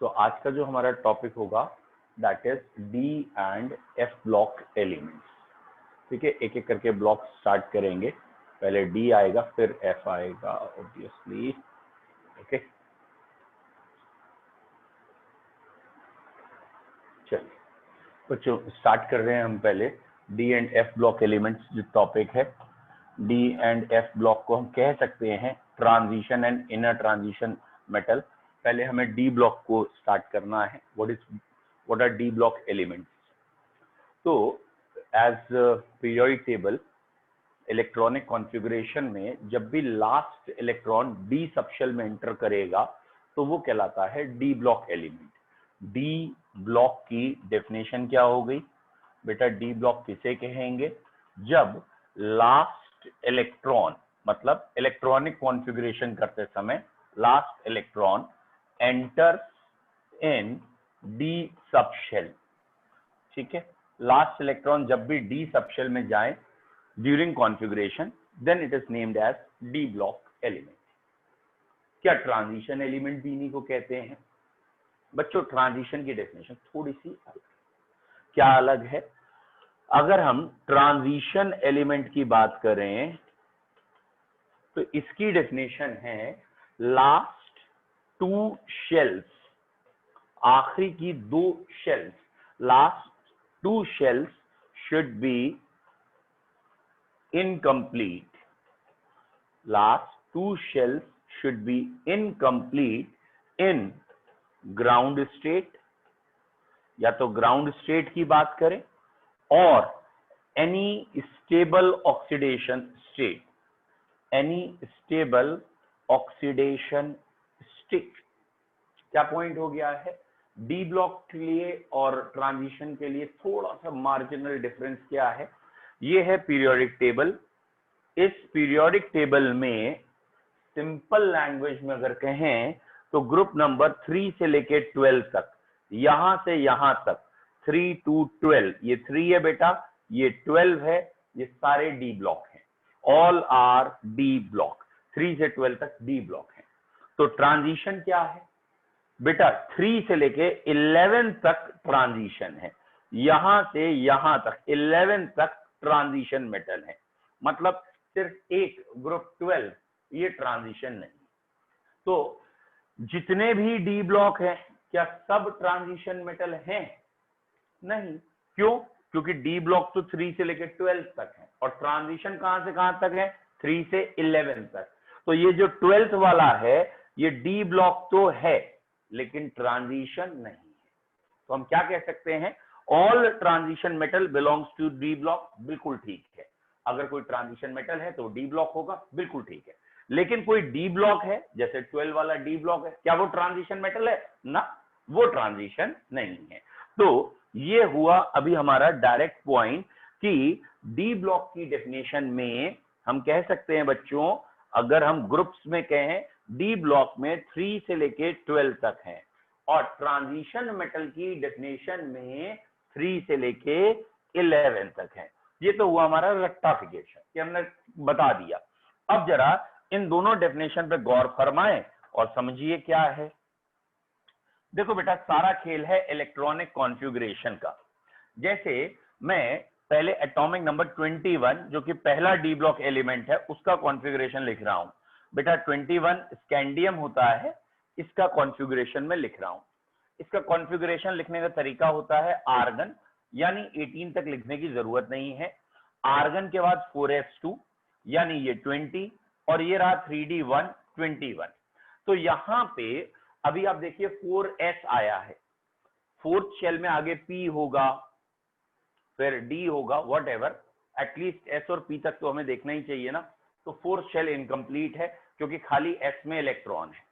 तो आज का जो हमारा टॉपिक होगा that is D and F block elements. ठीक है, एक एक करके ब्लॉक स्टार्ट करेंगे। पहले डी आएगा फिर एफ आएगा ऑब्वियसली। ओके, चलिए बच्चों स्टार्ट कर रहे हैं हम। पहले D and F block elements जो टॉपिक है, डी एंड एफ ब्लॉक को हम कह सकते हैं transition and inner transition metal. पहले हमें डी ब्लॉक को स्टार्ट करना है। What are D block elements? तो as periodic table electronic configuration में जब भी लास्ट इलेक्ट्रॉन डी सबशेल में एंटर करेगा तो वो कहलाता है D block element. D block की डेफिनेशन क्या हो गई बेटा? डी ब्लॉक किसे कहेंगे? जब लास्ट इलेक्ट्रॉन, मतलब इलेक्ट्रॉनिक कॉन्फ़िगरेशन करते समय last electron enters in D subshell. ठीक है, लास्ट इलेक्ट्रॉन जब भी डी सबशेल में जाए during configuration, then it is named as d block element. क्या ट्रांजिशन एलिमेंट भी इन्हीं को कहते हैं? बच्चों ट्रांजिशन की डेफिनेशन थोड़ी सी अलग। क्या अलग है? अगर हम ट्रांजिशन एलिमेंट की बात करें तो इसकी डेफिनेशन है लास्ट टू शेल्स, आखिरी की दो shells, last two shells should be incomplete. Last two shells should be incomplete in ground state, या तो ग्राउंड स्टेट की बात करें और any stable oxidation state, any stable oxidation state. क्या पॉइंट हो गया है? डी ब्लॉक के लिए और ट्रांजिशन के लिए थोड़ा सा मार्जिनल डिफरेंस क्या है? ये है पीरियोडिक टेबल। इस पीरियोडिक टेबल में सिंपल लैंग्वेज में अगर कहें तो ग्रुप नंबर 3 से लेके 12 तक, यहां से यहां तक 3 to 12, ये 3 है बेटा, ये 12 है, ये सारे डी ब्लॉक हैं। ऑल आर डी ब्लॉक, 3 से 12 तक डी ब्लॉक है। तो ट्रांजिशन क्या है बेटा? 3 से लेके 11 तक ट्रांजिशन है, यहां से यहां तक 11 तक ट्रांजिशन मेटल है। मतलब सिर्फ एक ग्रुप 12 ये ट्रांजिशन नहीं। तो जितने भी डी ब्लॉक हैं क्या सब ट्रांजिशन मेटल हैं? नहीं। क्यों? क्योंकि डी ब्लॉक तो 3 से लेकर 12 तक है और ट्रांजिशन कहां से कहां तक है? 3 से 11 तक। तो ये जो 12th वाला है ये डी ब्लॉक तो है लेकिन ट्रांजिशन नहीं है। तो हम क्या कह सकते हैं? All transition metal belongs to d block. बिल्कुल ठीक है, अगर कोई ट्रांजिशन मेटल है तो डी ब्लॉक होगा, बिल्कुल ठीक है। लेकिन कोई डी ब्लॉक है जैसे 12 वाला डी ब्लॉक है, क्या वो ट्रांजिशन मेटल है? ना, वो ट्रांजिशन नहीं है। तो ये हुआ अभी हमारा डायरेक्ट पॉइंट कि डी ब्लॉक की डेफिनेशन में हम कह सकते हैं बच्चों, अगर हम ग्रुप्स में कहें डी ब्लॉक में 3 से लेके 12 तक है और ट्रांजिशन मेटल की डेफिनेशन में 3 से लेके 11 तक है। ये तो हुआ हमारा रेक्टिफिकेशन कि हमने बता दिया। अब जरा इन दोनों डेफिनेशन पे गौर फरमाएं और समझिए क्या है। देखो बेटा, सारा खेल है इलेक्ट्रॉनिक कॉन्फ़िगरेशन का। जैसे मैं पहले एटॉमिक नंबर 21 जो कि पहला डी ब्लॉक एलिमेंट है उसका कॉन्फ़िगरेशन लिख रहा हूं। बेटा 21 स्कैंडियम होता है, इसका कॉन्फ़िगरेशन में लिख रहा हूं। इसका कॉन्फ़िगरेशन लिखने का तरीका होता है आर्गन, यानी 18 तक लिखने की जरूरत नहीं है। आर्गन के बाद 4s2 यानी ये 20 और ये रहा 3d1 21। तो यहां पे अभी आप देखिए 4s आया है, फोर्थ शेल में आगे p होगा फिर d होगा, वॉट एवर, एटलीस्ट s और p तक तो हमें देखना ही चाहिए ना। तो फोर्थ शेल इनकम्प्लीट है क्योंकि खाली s में इलेक्ट्रॉन है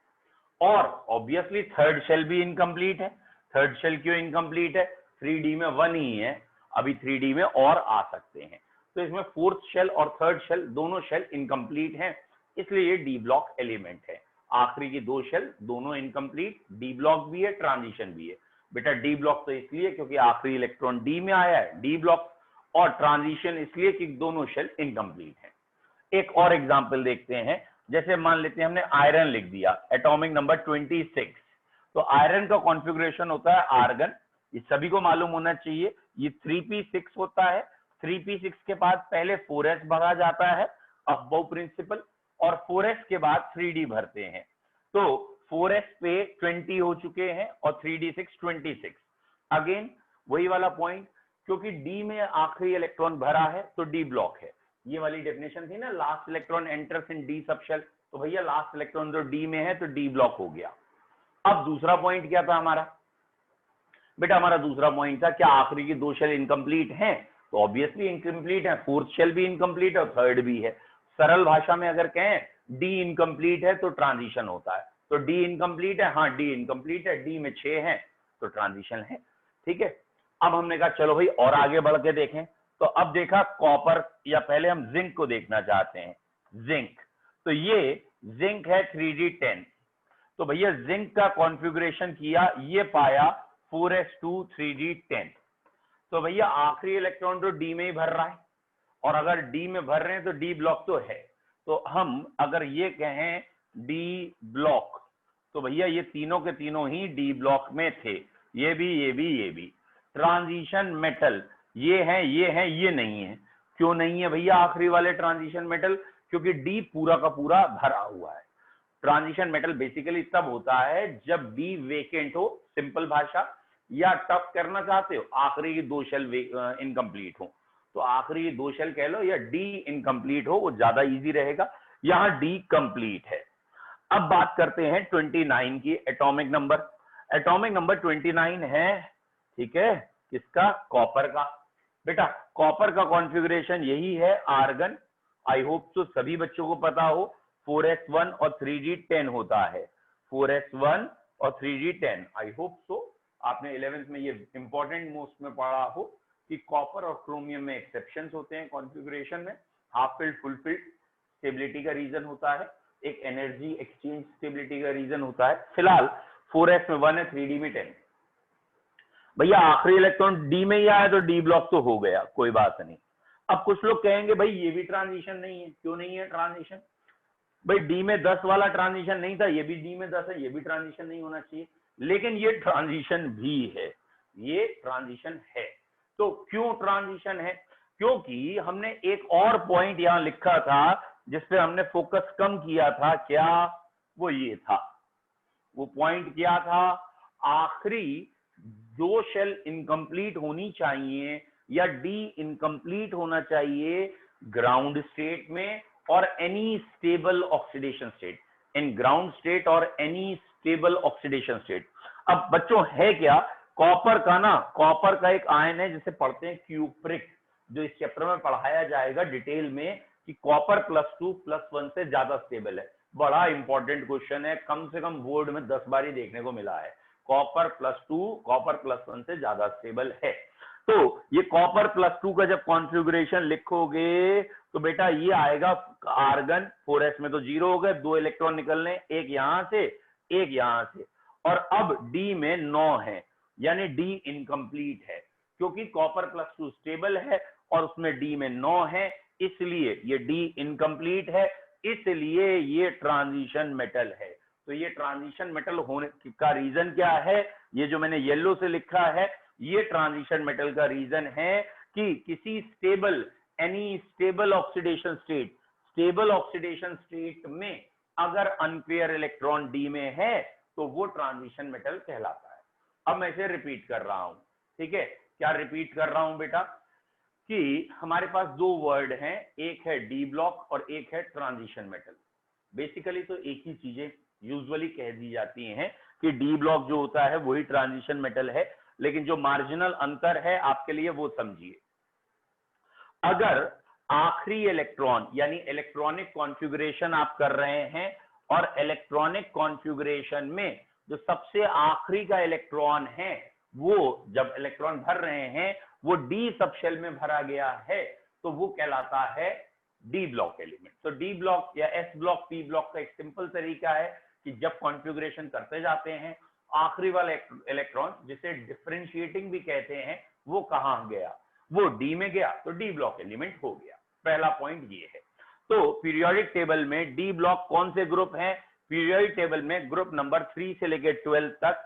और ऑब्वियसली थर्ड शेल भी इनकम्प्लीट है। थर्ड शेल क्यों इनकम्प्लीट है? 3d में 1 ही है, अभी 3d में और आ सकते हैं। तो इसमें फोर्थ शेल और थर्ड शेल दोनों शेल इनकम्प्लीट हैं, इसलिए ये डी ब्लॉक एलिमेंट है। आखिरी की दो शेल दोनों इनकम्प्लीट, डी ब्लॉक भी है ट्रांजिशन भी है। बेटा डी ब्लॉक तो इसलिए क्योंकि आखिरी इलेक्ट्रॉन डी में आया है, डी ब्लॉक, और ट्रांजिशन इसलिए कि दोनों शेल इनकम्प्लीट है। एक और एग्जाम्पल देखते हैं। जैसे मान लेते हैं हमने आयरन लिख दिया एटॉमिक नंबर 26, तो आयरन का कॉन्फ़िगरेशन होता है आर्गन, ये सभी को मालूम होना चाहिए। ये 3p6 होता है। 3p6 के बाद पहले 4s भरा जाता है, अबव प्रिंसिपल, और 4s के बाद 3d भरते हैं। तो 4s पे 20 हो चुके हैं और 3d6 26। अगेन वही वाला पॉइंट, क्योंकि d में आखिरी इलेक्ट्रॉन भरा है तो d ब्लॉक है। ये वाली डेफिनेशन थी ना, last electron enters in d subshell, तो भैया लास्ट इलेक्ट्रॉन जो d में है तो d ब्लॉक हो गया। अब दूसरा पॉइंट क्या था हमारा बेटा? हमारा दूसरा पॉइंट था क्या आखिरी की 2 शेल इनकम्प्लीट हैं? तो ऑब्वियसली इनकम्प्लीट है, 4th शेल भी इनकम्प्लीट है और 3rd भी है। सरल भाषा में अगर कहें डी इनकम्प्लीट है तो ट्रांजिशन होता है। तो डी इनकम्प्लीट है, हाँ डी इनकम्प्लीट है, डी में 6 है तो ट्रांजिशन है। ठीक है, अब हमने कहा चलो भाई और आगे बढ़ के देखें। तो अब देखा कॉपर, या पहले हम जिंक को देखना चाहते हैं। जिंक, तो ये जिंक है 3d10। तो भैया जिंक का कॉन्फ़िगरेशन किया, ये पाया 4s2 3d10। तो भैया आखिरी इलेक्ट्रॉन तो डी में ही भर रहा है, और अगर डी में भर रहे हैं तो डी ब्लॉक तो है। तो हम अगर ये कहें डी ब्लॉक, तो भैया ये तीनों के तीनों ही डी ब्लॉक में थे, ये भी ये भी ये भी। ट्रांजिशन मेटल ये है ये है ये नहीं है। क्यों नहीं है भैया आखिरी वाले ट्रांजिशन मेटल? क्योंकि डी पूरा का पूरा भरा हुआ है। ट्रांजिशन मेटल बेसिकली तब होता है जब डी वेकेंट हो, सिंपल भाषा, या टफ करना चाहते हो आखिरी की 2 शेल इनकम्प्लीट हो, तो आखिरी की 2 शेल कह लो, या डी इनकम्प्लीट हो, वो ज्यादा इजी रहेगा। यहां डी कंप्लीट है। अब बात करते हैं 29 की। एटॉमिक नंबर, एटॉमिक नंबर 29 है, ठीक है, किसका? कॉपर का। बेटा कॉपर का कॉन्फ़िगरेशन यही है, आर्गन। आई होप तो सभी बच्चों को पता हो, 4s1 और 3d10 होता है। 4s1 और 3d10, आई होप सो आपने 11th में ये इंपॉर्टेंट मोस्ट में पढ़ा हो कि कॉपर और क्रोमियम में एक्सेप्शंस होते हैं कॉन्फ़िगरेशन में। Half filled, full field stability का रीजन होता है, एक एनर्जी एक्सचेंज स्टेबिलिटी का रीजन होता है। फिलहाल 4s में 1 है, 3d में 10। भैया आखिरी इलेक्ट्रॉन डी में ही आया तो डी ब्लॉक तो हो गया, कोई बात नहीं। अब कुछ लोग कहेंगे भाई ये भी ट्रांजिशन नहीं है। क्यों नहीं है ट्रांजिशन? भाई डी में 10 वाला ट्रांजिशन नहीं था, ये भी डी में 10 है, ये भी ट्रांजिशन नहीं होना चाहिए। लेकिन ये ट्रांजिशन भी है, ये ट्रांजिशन है। तो क्यों ट्रांजिशन है? क्योंकि हमने एक और पॉइंट यहां लिखा था जिसपे हमने फोकस कम किया था। क्या? वो ये था। वो पॉइंट क्या था? आखिरी 2 शेल इनकम्प्लीट होनी चाहिए, या डी इनकम्प्लीट होना चाहिए ग्राउंड स्टेट में और any stable oxidation state, in ground state और एनी स्टेबल ऑक्सीडेशन स्टेट। अब बच्चों है क्या? कॉपर का ना, कॉपर का एक आयन है जिसे पढ़ते हैं क्यूप्रिक, जो इस चैप्टर में पढ़ाया जाएगा डिटेल में कि कॉपर +2 +1 से ज्यादा स्टेबल है। बड़ा इंपॉर्टेंट क्वेश्चन है, कम से कम बोर्ड में 10 बार ही देखने को मिला है। कॉपर +2 कॉपर +1 से ज्यादा स्टेबल है। तो ये कॉपर +2 का जब कॉन्फ़िगरेशन लिखोगे तो बेटा ये आएगा आर्गन, 4s में तो 0 हो गए, 2 इलेक्ट्रॉन निकलने, एक यहां से एक यहां से, और अब डी में 9 है, यानी डी इनकम्प्लीट है, क्योंकि कॉपर +2 स्टेबल है और उसमें डी में 9 है, इसलिए ये डी इनकम्प्लीट है, इसलिए ये ट्रांजिशन मेटल है। तो ये ट्रांजिशन मेटल होने का रीजन क्या है? ये जो मैंने येलो से लिखा है, ये ट्रांजिशन मेटल का रीजन है कि किसी stable, any stable oxidation state, stable oxidation state में अगर अनपेयर इलेक्ट्रॉन डी में है तो वो ट्रांजिशन मेटल कहलाता है। अब मैं इसे रिपीट कर रहा हूं, ठीक है? क्या रिपीट कर रहा हूं बेटा? कि हमारे पास 2 वर्ड हैं, एक है डी ब्लॉक और एक है ट्रांजिशन मेटल। बेसिकली तो एक ही चीजें यूजुअली कह दी जाती हैं कि डी ब्लॉक जो होता है वही ट्रांजिशन मेटल है, लेकिन जो मार्जिनल अंतर है आपके लिए वो समझिए। अगर आखिरी इलेक्ट्रॉन यानी इलेक्ट्रॉनिक कॉन्फ़िगरेशन आप कर रहे हैं और इलेक्ट्रॉनिक कॉन्फ़िगरेशन में जो सबसे आखिरी का इलेक्ट्रॉन है वो जब इलेक्ट्रॉन भर रहे हैं वो डी सबशेल में भरा गया है, तो वो कहलाता है डी ब्लॉक एलिमेंट। तो डी ब्लॉक या एस ब्लॉक, पी ब्लॉक का एक सिंपल तरीका है कि जब कॉन्फ़िगरेशन करते जाते हैं आखिरी वाला इलेक्ट्रॉन, जिसे डिफरेंशिएटिंग भी कहते हैं, वो कहां गया? वो डी में गया, तो डी ब्लॉक एलिमेंट हो गया। पहला पॉइंट ये है। तो पीरियोडिक टेबल में डी ब्लॉक कौन से ग्रुप हैं? पीरियोडिक टेबल में ग्रुप नंबर 3 से लेके 12 तक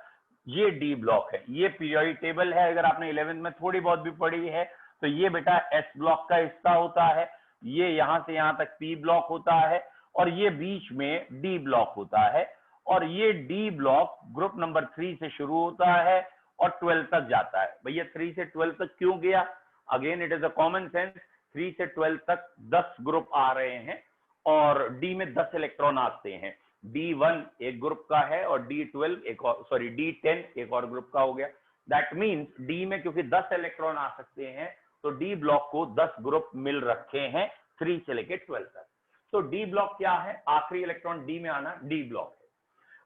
ये डी ब्लॉक है। ये पीरियोडिक टेबल है, अगर आपने 11th में थोड़ी बहुत भी पढ़ी है तो ये बेटा एस ब्लॉक का हिस्सा होता है, ये यहां से यहां तक पी ब्लॉक होता है और ये बीच में डी ब्लॉक होता है। और ये डी ब्लॉक ग्रुप नंबर 3 से शुरू होता है और 12 तक जाता है। भैया 3 से 12 तक क्यों गया? Again it is a common sense, 3 से 12 तक 10 ग्रुप आ रहे हैं और डी में 10 इलेक्ट्रॉन आते हैं। D1 एक ग्रुप का है और D12 एक और, सॉरी D10 एक और ग्रुप का हो गया। दैट मीन्स डी में क्योंकि 10 इलेक्ट्रॉन आ सकते हैं तो डी ब्लॉक को 10 ग्रुप मिल रखे हैं 3 से लेके 12 तक। तो डी ब्लॉक क्या है? आखिरी इलेक्ट्रॉन डी में आना डी ब्लॉक है।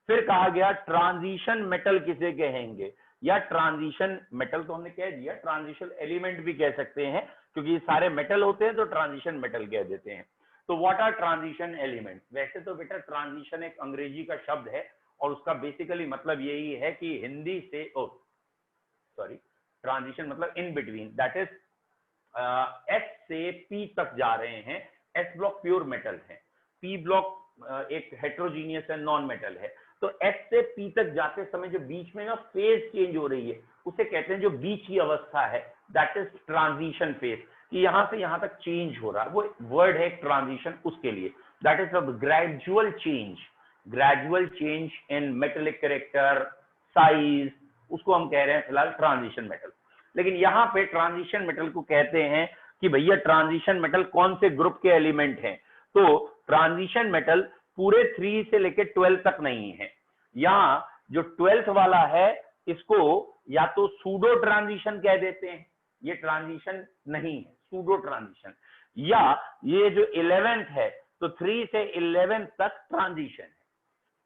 फिर कहा गया ट्रांजिशन मेटल किसे कहेंगे, या ट्रांजिशन मेटल तो हमने कह दिया, ट्रांजिशन एलिमेंट भी कह सकते हैं क्योंकि ये सारे मेटल होते हैं तो ट्रांजिशन मेटल कह देते हैं। तो व्हाट आर ट्रांजिशन एलिमेंट? वैसे तो बेटा ट्रांजिशन एक अंग्रेजी का शब्द है और उसका बेसिकली मतलब यही है कि हिंदी से ट्रांजिशन मतलब in between, that is S से पी तक जा रहे हैं। एस ब्लॉक प्योर मेटल है, पी ब्लॉक एक हेट्रोजीनियस है, नॉन मेटल है। तो एस से पी तक जाते समय जो बीच में ना फेज चेंज हो रही है उसे कहते हैं, जो बीच की अवस्था है दैट इज ट्रांजिशन फेज, कि यहां से यहां तक चेंज हो रहा है, वो वर्ड है ट्रांजिशन उसके लिए। That is a gradual change in metallic character, size, उसको हम कह रहे हैं फिलहाल ट्रांजिशन मेटल। लेकिन यहाँ पे ट्रांजिशन मेटल को कहते हैं कि भैया ट्रांजिशन मेटल कौन से ग्रुप के एलिमेंट हैं? तो ट्रांजिशन मेटल पूरे 3 से लेके 12 तक नहीं है। यहाँ जो 12th वाला है इसको या तो सूडो ट्रांजिशन कह देते हैं, ये ट्रांजिशन नहीं है, सूडो ट्रांजिशन, या ये जो 11th है तो 3 से 11 तक ट्रांजिशन है।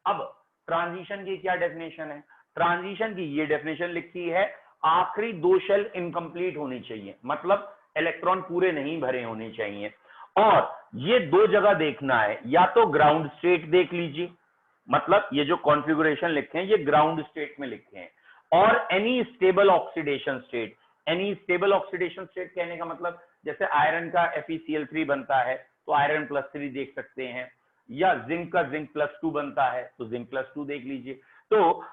अब ट्रांजिशन की क्या डेफिनेशन है? ट्रांजिशन की ये डेफिनेशन लिखी है, आखिरी 2 शेल इनकम्प्लीट होनी चाहिए, मतलब इलेक्ट्रॉन पूरे नहीं भरे होने चाहिए। और ये 2 जगह देखना है, या तो ग्राउंड स्टेट देख लीजिए, मतलब ये जो कॉन्फ़िगरेशन लिखे हैं ये ग्राउंड स्टेट में लिखे हैं, और any stable oxidation state. Any stable oxidation state कहने का मतलब जैसे आयरन का FeCl3 बनता है तो आयरन +3 देख सकते हैं, या जिंक का जिंक +2 बनता है तो जिंक +2 देख लीजिए। तो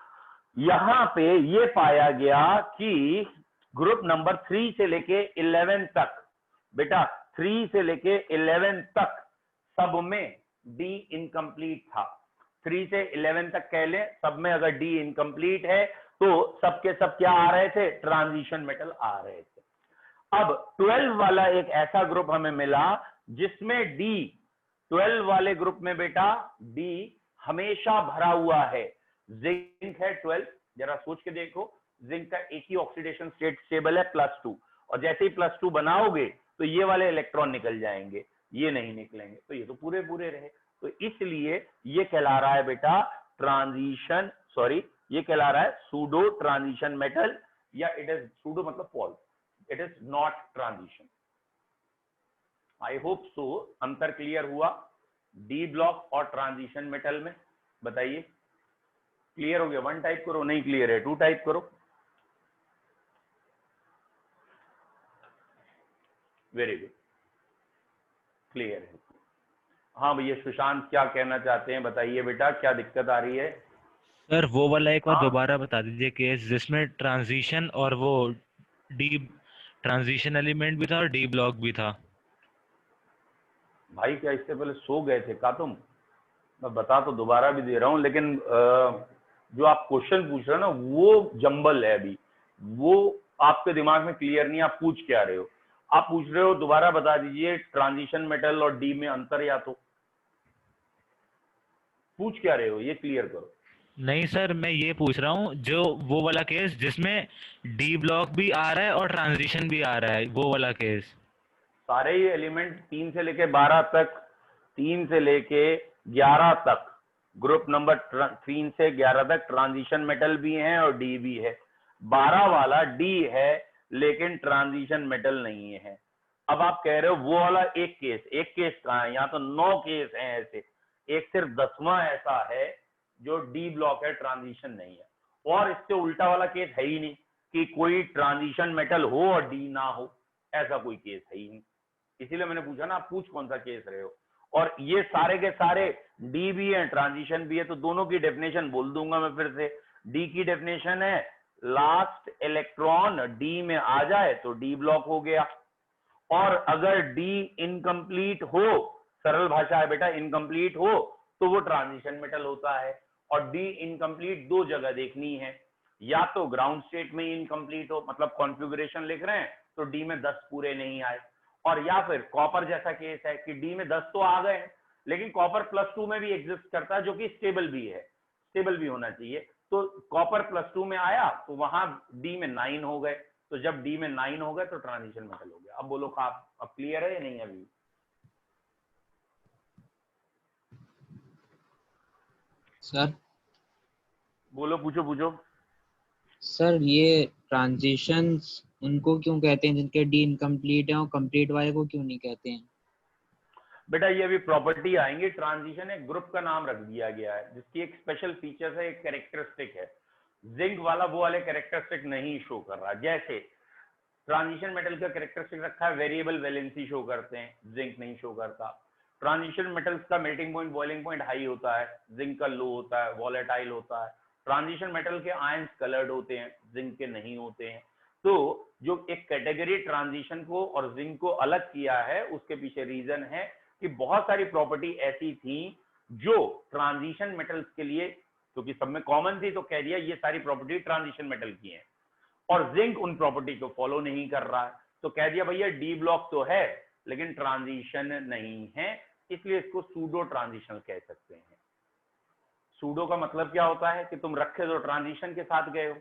यहां पे ये पाया गया कि ग्रुप नंबर 3 से लेके 11 तक, बेटा 3 से लेके 11 तक सब में डी इनकम्प्लीट था। 3 से 11 तक कह ले, सब में अगर डी इनकम्प्लीट है तो सबके सब क्या आ रहे थे? ट्रांजिशन मेटल आ रहे थे। अब 12 वाला एक ऐसा ग्रुप हमें मिला जिसमें डी, 12 वाले ग्रुप में बेटा डी हमेशा भरा हुआ है। जिंक है 12, जरा सोच के देखो, जिंक का एक ही ऑक्सीडेशन स्टेट स्टेबल है +2, और जैसे ही +2 बनाओगे तो ये वाले इलेक्ट्रॉन निकल जाएंगे, ये नहीं निकलेंगे, तो ये तो पूरे पूरे रहे। तो इसलिए ये कहला रहा है बेटा ट्रांजिशन, सॉरी ये कहला रहा है सूडो ट्रांजिशन मेटल, या इट इज सूडो मतलब false, it is not transition. I hope so अंतर क्लियर हुआ डी ब्लॉक और ट्रांजिशन मेटल में? बताइए क्लियर हो गया? 1 टाइप करो, नहीं क्लियर है 2 टाइप करो। वेरी गुड, क्लियर है। हाँ भैया सुशांत क्या कहना चाहते हैं, बताइए बेटा क्या दिक्कत आ रही है? सर वो वाला एक बार हाँ दोबारा बता दीजिए केस जिसमें ट्रांजिशन और वो डी ट्रांजिशन एलिमेंट भी था और डी ब्लॉक भी था। भाई क्या इससे पहले सो गए थे का तुम? मैं बता तो दोबारा भी दे रहा हूँ, लेकिन जो आप क्वेश्चन पूछ रहे हो ना वो जंबल है, अभी वो आपके दिमाग में क्लियर नहीं, आप पूछ क्या रहे हो? आप पूछ रहे हो दोबारा बता दीजिए ट्रांजिशन मेटल और डी में अंतर, या तो पूछ क्या रहे हो ये क्लियर करो। नहीं सर, मैं ये पूछ रहा हूँ जो वो वाला केस जिसमें डी ब्लॉक भी आ रहा है और ट्रांजिशन भी आ रहा है, वो वाला केस। सारे ही एलिमेंट 3 से लेके 12 तक, 3 से लेके 11 तक, ग्रुप नंबर 3 से 11 तक ट्रांजिशन मेटल भी हैं और डी भी है। 12 वाला डी है लेकिन ट्रांजिशन मेटल नहीं है। अब आप कह रहे हो वो वाला एक केस कहाँ है? यहाँ तो 9 केस हैं ऐसे, एक सिर्फ 10वां ऐसा है जो डी ब्लॉक है, ट्रांजिशन नहीं है। और इससे उल्टा वाला केस है ही नहीं कि कोई ट्रांजिशन मेटल हो और डी ना हो, ऐसा कोई केस है ही नहीं। इसीलिए मैंने पूछा ना आप पूछ कौन सा केस रहे हो। और ये सारे के सारे डी भी है, ट्रांजिशन भी है, तो दोनों की डेफिनेशन बोल दूंगा मैं फिर से। डी की डेफिनेशन है लास्ट इलेक्ट्रॉन डी में आ जाए तो डी ब्लॉक हो गया, और अगर डी इनकम्प्लीट हो, सरल भाषा है बेटा, इनकम्प्लीट हो तो वो ट्रांजिशन मेटल होता है। और डी इनकम्प्लीट दो जगह देखनी है, या तो ग्राउंड स्टेट में इनकम्प्लीट हो, मतलब कॉन्फ़िगरेशन लिख रहे हैं तो डी में 10 पूरे नहीं आए, और या फिर कॉपर जैसा केस है कि डी में 10 तो आ गए हैं लेकिन कॉपर +2 में भी एग्जिस्ट करता है जो कि स्टेबल भी है, स्टेबल भी होना चाहिए। तो कॉपर +2 में आया तो वहां डी में 9 हो गए, तो जब डी में 9 हो गए तो ट्रांजिशन मेटल हो गया। अब बोलो आप, अब क्लियर है या नहीं अभी? सर बोलो, पूछो पूछो। सर ये ट्रांजिशंस उनको क्यों कहते हैं जिनके डी इनकम्प्लीट है, और कंप्लीट वाले को क्यों नहीं कहते हैं? बेटा ये अभी प्रॉपर्टी आएंगे। ट्रांजिशन एक ग्रुप का नाम रख दिया गया है जिसकी एक स्पेशल फीचर है, एक कैरेक्टरिस्टिक है। जिंक वाला वो वाले कैरेक्टरिस्टिक नहीं शो कर रहा। जैसे ट्रांजिशन मेटल का कैरेक्टरिस्टिक रखा है वेरिएबल वैलेंसी शो करते हैं, जिंक नहीं शो करता। ट्रांजिशन मेटल्स का melting point boiling point high होता है, जिंक का लो होता है, वॉलेटाइल होता है। ट्रांजिशन मेटल के आयंस कलर्ड होते हैं, जिंक के नहीं होते हैं। तो जो एक कैटेगरी ट्रांजिशन को और जिंक को अलग किया है उसके पीछे रीजन है कि बहुत सारी प्रॉपर्टी ऐसी थी जो ट्रांजिशन मेटल्स के लिए, क्योंकि सब में कॉमन थी तो कह दिया ये सारी प्रॉपर्टी ट्रांजिशन मेटल की हैं, और जिंक उन प्रॉपर्टी को फॉलो नहीं कर रहा है तो कह दिया भैया डी ब्लॉक तो है लेकिन ट्रांजिशन नहीं है, इसलिए इसको सूडो ट्रांजिशन कह सकते हैं। सूडो का मतलब क्या होता है कि तुम रखे तो ट्रांजिशन के साथ गए हो,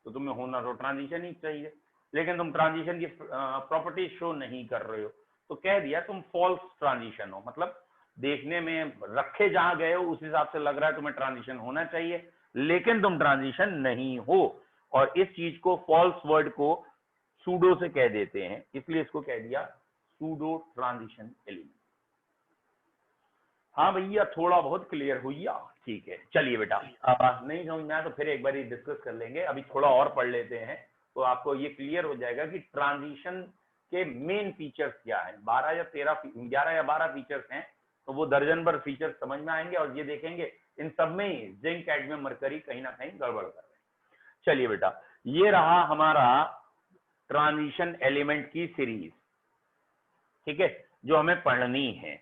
तो तुम्हें होना तो ट्रांजिशन ही चाहिए, लेकिन तुम ट्रांजिशन की प्रॉपर्टी शो नहीं कर रहे हो, तो कह दिया तुम फॉल्स ट्रांजिशन हो। मतलब देखने में रखे जहां गए हो उस हिसाब से लग रहा है तुम्हें ट्रांजिशन होना चाहिए लेकिन तुम ट्रांजिशन नहीं हो, और इस चीज को, फॉल्स वर्ड को सूडो से कह देते हैं, इसलिए इसको कह दिया सूडो ट्रांजिशन एलिमेंट। हाँ भैया थोड़ा बहुत क्लियर हुआ? ठीक है, चलिए बेटा। नहीं समझ में आया तो फिर एक बार डिस्कस कर लेंगे, अभी थोड़ा और पढ़ लेते हैं तो आपको ये क्लियर हो जाएगा कि ट्रांजिशन के मेन फीचर्स क्या है। 12 या 13, 11 या 12 फीचर्स हैं, तो वो दर्जन भर फीचर्स समझ में आएंगे, और ये देखेंगे इन सब में ही जिंक, कैडमियम, मरकरी कहीं ना कहीं गड़बड़ कर रहे हैं। चलिए बेटा, ये रहा हमारा ट्रांजिशन एलिमेंट की सीरीज, ठीक है, जो हमें पढ़नी है।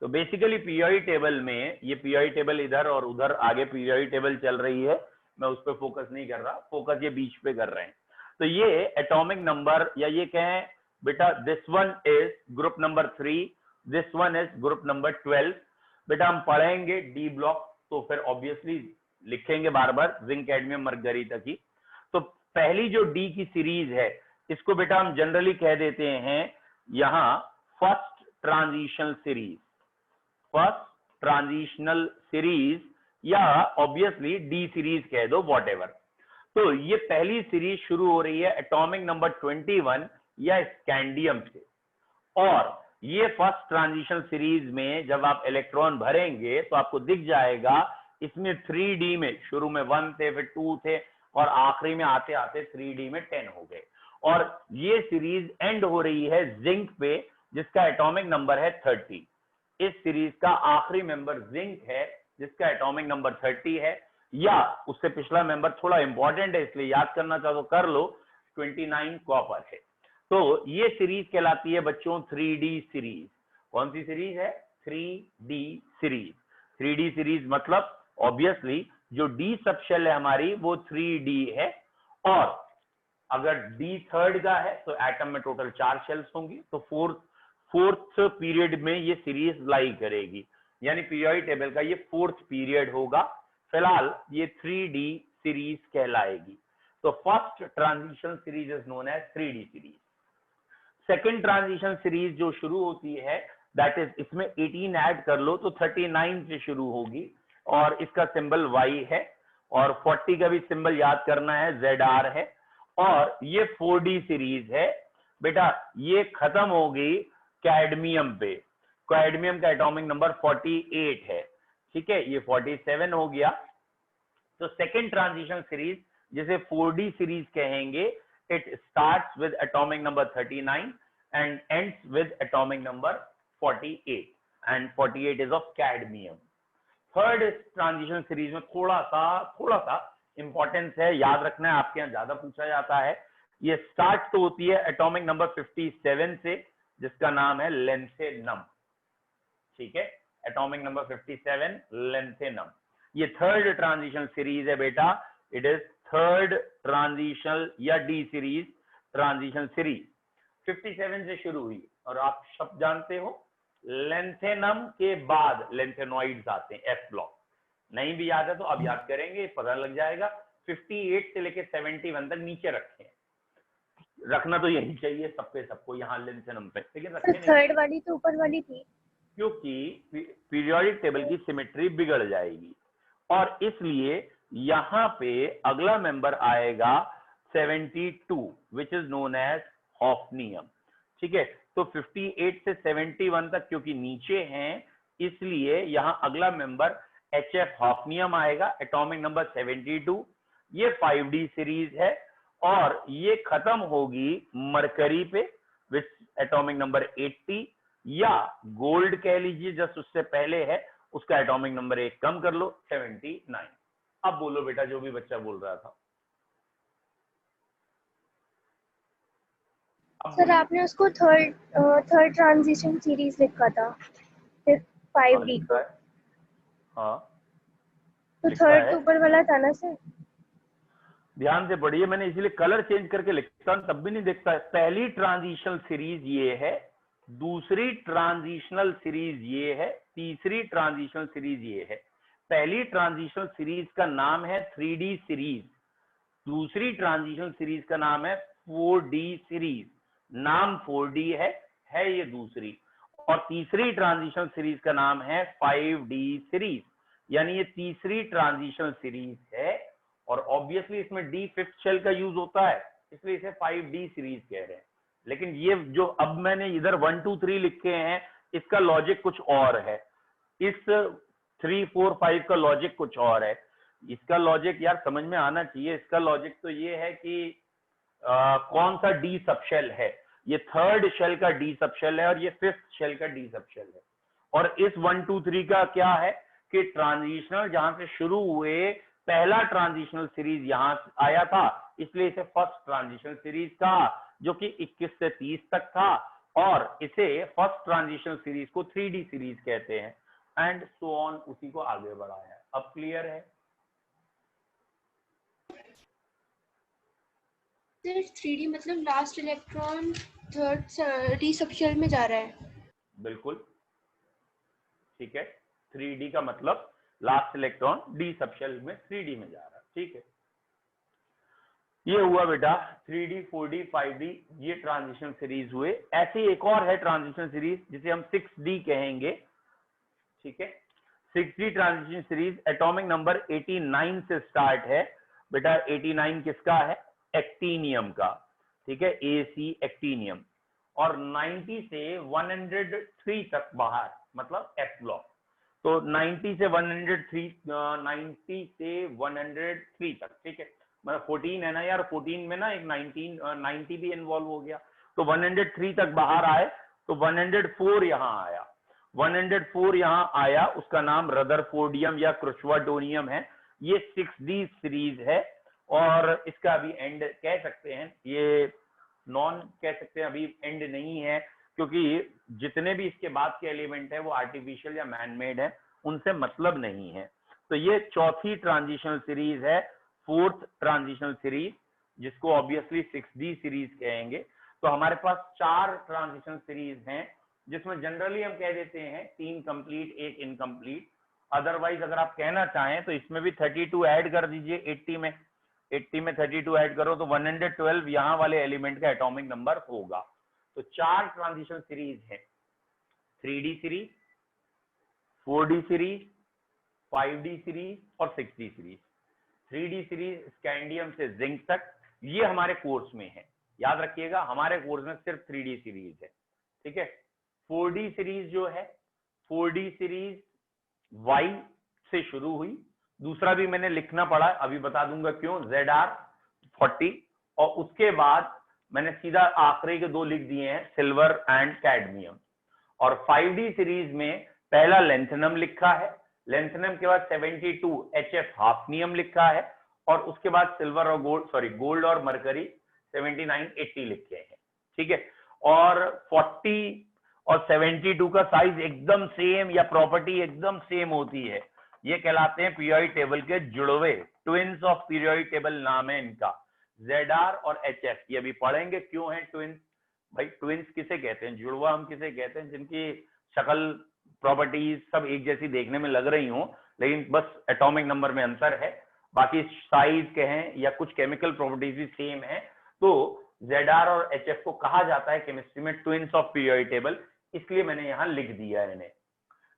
तो बेसिकली पीरियोडिक टेबल में, ये पीरियोडिक टेबल इधर और उधर आगे पीरियोडिक टेबल चल रही है, मैं उस पर फोकस नहीं कर रहा, फोकस ये बीच पे कर रहे हैं। तो ये एटॉमिक नंबर, या ये कहें बेटा this one is group number 3, this one is group number 12। बेटा हम पढ़ेंगे डी ब्लॉक तो फिर ऑब्वियसली लिखेंगे बार बार जिंक, कैडमियम, मरकरी तक ही। तो पहली जो डी की सीरीज है इसको बेटा हम जनरली कह देते हैं यहां first transitional series, first transitional series, या ऑब्वियसली डी सीरीज कह दो, व्हाटएवर। तो ये पहली सीरीज शुरू हो रही है एटॉमिक नंबर 21 या स्कैंडियम से, और ये फर्स्ट ट्रांजिशन सीरीज में जब आप इलेक्ट्रॉन भरेंगे तो आपको दिख जाएगा इसमें 3D में शुरू में 1 थे, फिर 2 थे, और आखिरी में आते आते 3D में 10 हो गए। और ये सीरीज एंड हो रही है जिंक पे जिसका एटॉमिक नंबर है 30। इस सीरीज का आखिरी मेंबर जिंक है जिसका एटॉमिक नंबर 30 है, या उससे पिछला मेंबर थोड़ा इंपॉर्टेंट है इसलिए याद करना चाहो तो कर लो, 29 कॉपर है। तो ये सीरीज कहलाती है बच्चों 3D सीरीज। कौन सी सीरीज है? 3D series. 3D सीरीज मतलब ऑब्वियसली जो डी सबशेल है हमारी वो 3D है, और अगर डी थर्ड का है तो एटम में टोटल 4 शेल्स होंगी, तो फोर्थ पीरियड में ये सीरीज लाई करेगी, यानी पीरियोडिक टेबल का ये 4th पीरियड होगा। फिलहाल ये 3D सीरीज कहलाएगी। तो first transition series is known as 3D series. Second transition series जो शुरू होती है दैट इज, इसमें 18 ऐड कर लो तो 39 से शुरू होगी, और इसका सिंबल Y है, और 40 का भी सिंबल याद करना है, ZR है, और ये 4D सीरीज है। बेटा ये खत्म हो गई कैडमियम पे, कैडमियम का एटॉमिक नंबर 48 है, ठीक है, ये 47 हो गया। तो सेकेंड ट्रांजिशन सीरीज जिसे 4D सीरीज कहेंगे, it starts with atomic number 39 and ends with atomic number 48। and 48 is of cadmium. Third transition series में थोड़ा सा इंपॉर्टेंस है, याद रखना है, आपके यहाँ ज्यादा पूछा जाता है। ये स्टार्ट तो होती है एटॉमिक नंबर 57 से, जिसका नाम है लेंथेनम। ठीक है, एटॉमिक नंबर 57 लेंथेनम। ये थर्ड ट्रांजिशन सीरीज है बेटा, इट इज थर्ड ट्रांजिशन या डी सीरीज ट्रांजिशन सीरीज। 57 से शुरू हुई, और आप शब्द जानते हो, लेंथेनम के बाद लेंथेनॉइड्स आते हैं, एफ ब्लॉक। नहीं भी याद है तो अब याद करेंगे, पता लग जाएगा। 58 से लेके 71 तक नीचे रखे हैं, रखना तो यही चाहिए सबके सबको यहाँ लेंथेनम पे, लेकिन रखने थर्ड वाली तो ऊपर वाली थी, क्योंकि पीरियोडिक टेबल की सिमेट्री बिगड़ जाएगी, और इसलिए यहाँ पे अगला मेंबर आएगा 72 which is known as hafnium. ठीक है, तो 58 से 71 तक क्योंकि नीचे हैं, इसलिए यहाँ अगला मेंबर HF हॉफनियम आएगा, एटॉमिक नंबर 72। ये 5D सीरीज है, और ये खत्म होगी मरकरी पे विच एटॉमिक नंबर 80, या गोल्ड कह लीजिए जस्ट उससे पहले है, उसका एटॉमिक नंबर 1 कम कर लो, 79। अब बोलो बेटा, जो भी बच्चा बोल रहा था। सर आपने उसको थर्ड ट्रांजिशन सीरीज लिखा था, फिर 5D को। हाँ, तो थर्ड तो ऊपर वाला था ना सर? ध्यान से पढ़िए, मैंने इसीलिए कलर चेंज करके लिखता हूं, तब भी नहीं देखता है। पहली ट्रांजिशनल सीरीज ये है, दूसरी ट्रांजिशनल सीरीज ये है, तीसरी ट्रांजिशनल सीरीज ये है। पहली ट्रांजिशनल सीरीज का नाम है 3D सीरीज, दूसरी ट्रांजिशनल सीरीज का नाम है 4D सीरीज। नाम 4D है ये दूसरी, और तीसरी ट्रांजिशनल सीरीज का नाम है 5D सीरीज, यानी ये तीसरी ट्रांजिशनल सीरीज है। और ऑब्वियसली इसमें डी फिफ्थ शेल का यूज होता है, इसलिए इसे 5D सीरीज कह रहे हैं। लेकिन ये जो अब मैंने इधर 1 2 3 लिखे हैं, इसका लॉजिक कुछ और है, इस 3 4 5 का लॉजिक कुछ और है। इसका लॉजिक यार समझ में आना चाहिए। इसका लॉजिक तो ये है कि कौन सा डी सबशेल है, ये थर्ड शेल का डी सबशेल है, और ये फिफ्थ शेल का डी सबशेल है। और इस 1 2 3 का क्या है कि ट्रांजिशनल जहां से शुरू हुए, पहला ट्रांजिशनल सीरीज यहां आया था, इसलिए इसे फर्स्ट ट्रांजिशनल सीरीज कहा, जो कि 21 से 30 तक था, और इसे फर्स्ट ट्रांजिशनल सीरीज को 3D सीरीज कहते हैं, एंड सो ऑन, उसी को आगे बढ़ाया है। अब क्लियर है? सर 3D मतलब last electron third D subshell में जा रहा है? बिल्कुल ठीक है, 3D का मतलब लास्ट इलेक्ट्रॉन डी सबशेल में 3D में जा रहा है। ठीक है, ये हुआ बेटा 3D 4D 5D, ये ट्रांजिशन सीरीज हुए। ऐसी एक और है ट्रांजिशन सीरीज जिसे हम 6D कहेंगे। ठीक है, 6D transition series atomic number 89 से स्टार्ट है बेटा। 89 किसका है? एक्टीनियम का। ठीक है, AC एक्टीनियम, और 90 से 103 तक बाहर, मतलब F ब्लॉक। तो 90 से 103, 90 से 103 तक। ठीक है, मतलब 14 है ना यार, 14 में ना एक 90 भी इन्वॉल्व हो गया, तो 103 तक बाहर आए, तो 104 यहाँ आया। 104 यहाँ आया, उसका नाम रदरफोर्डियम या क्रुश्वाटोनियम है। ये 6D सीरीज है, और इसका अभी एंड कह सकते हैं, ये नॉन कह सकते हैं, अभी एंड नहीं है, क्योंकि जितने भी इसके बाद के एलिमेंट है वो आर्टिफिशियल या मैनमेड है, उनसे मतलब नहीं है। तो ये चौथी ट्रांजिशनल सीरीज है, फोर्थ ट्रांजिशनल सीरीज, जिसको ऑब्वियसली 6D सीरीज कहेंगे। तो हमारे पास 4 ट्रांजिशनल सीरीज हैं, जिसमें जनरली हम कह देते हैं 3 कंप्लीट 1 इनकम्प्लीट। अदरवाइज अगर आप कहना चाहें तो इसमें भी 32 ऐड कर दीजिए, 80 में 32 ऐड करो तो 112 यहाँ वाले एलिमेंट का एटॉमिक नंबर होगा। तो 4 ट्रांजिशन सीरीज है, 3D series, 4D series, 5D series और 6D series. 3D series scandium से जिंक तक, ये हमारे कोर्स में है, याद रखिएगा, हमारे कोर्स में सिर्फ 3D सीरीज है। ठीक है, 4D सीरीज जो है, 4D सीरीज Y से शुरू हुई, दूसरा भी मैंने लिखना पड़ा, अभी बता दूंगा क्यों, ZR40, और उसके बाद मैंने सीधा आखिरी के 2 लिख दिए हैं, सिल्वर एंड कैडमियम। और 5D सीरीज में पहला लेंथेनम लिखा है, लेंथेनम के बाद 72 HF हाफनियम लिखा है, और उसके बाद सिल्वर और गोल्ड और मरकरी 79 80 लिखे हैं, ठीक है। और 40 और 72 का साइज एकदम सेम या प्रॉपर्टी एकदम सेम होती है, ये कहलाते हैं पीरियोडिक टेबल के जुड़वे, ट्विंस ऑफ पीरियोडिक टेबल नाम है इनका, ZR और HF। ये अभी पढ़ेंगे क्यों है ट्विंस। भाई ट्विंस किसे कहते हैं, जुड़वा हम किसे कहते हैं, जिनकी शक्ल प्रॉपर्टीज सब एक जैसी देखने में लग रही हो, लेकिन बस एटॉमिक नंबर में अंतर है, बाकी साइज के हैं या कुछ केमिकल प्रॉपर्टीज भी सेम है। तो ZR और HF को कहा जाता है केमिस्ट्री में ट्विंस ऑफ पीरियोडिक टेबल, इसलिए मैंने यहाँ लिख दिया है इन्हें।